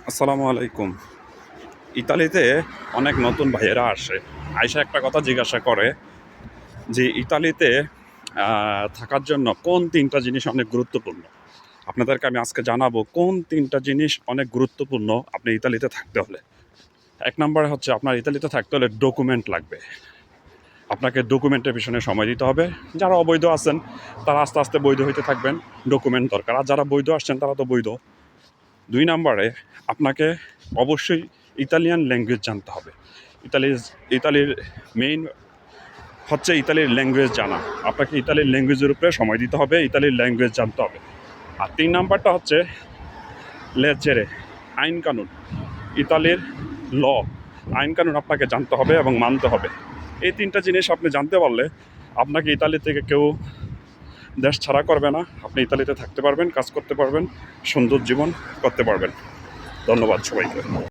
আসসালামু আলাইকুম। ইতালিতে অনেক নতুন ভাইয়েরা আসে। আইসা একটা কথা জিজ্ঞাসা করে যে ইতালিতে থাকার জন্য কোন ৩টা জিনিস অনেক গুরুত্বপূর্ণ? আপনাদেরকে আমি আজকে জানাবো কোন ৩টা জিনিস অনেক গুরুত্বপূর্ণ আপনি ইতালিতে থাকতে হলে। ১ নাম্বারে হচ্ছে আপনার ইতালিতে থাকতে হলে ডকুমেন্ট লাগবে। আপনাকে ডকুমেন্টের পিছনে সময় দিতে হবে। যারা অবৈধ আছেন তারা আস্তে, আস্তে বৈধ হইতে থাকবেন। ডকুমেন্ট দরকার। আর যারা বৈধ আসছেন তারা তো বৈধ। ২ নাম্বারে আপনাকে অবশ্যই ইতালিয়ান ল্যাঙ্গুয়েজ জানতে হবে। ইতালির মেইন হচ্ছে ইতালির ল্যাঙ্গুয়েজ জানা। আপনাকে ইতালির ল্যাঙ্গুয়েজের উপরে সময় দিতে হবে, ইতালির ল্যাঙ্গুয়েজ জানতে হবে। আর ৩ নাম্বারটা হচ্ছে লেজেরে, আইন-কানুন। ইতালির ল, আইন-কানুন আপনাকে জানতে হবে এবং মানতে হবে। এই ৩টা জিনিস আপনি জানতে পারলে আপনাকে ইতালি থেকে কেউ দেশ ছাড়া করবে না। আপনি ইতালিতে থাকতে পারবেন, কাজ করতে পারবেন, সুন্দর জীবন করতে পারবেন। ধন্যবাদ সবাইকে।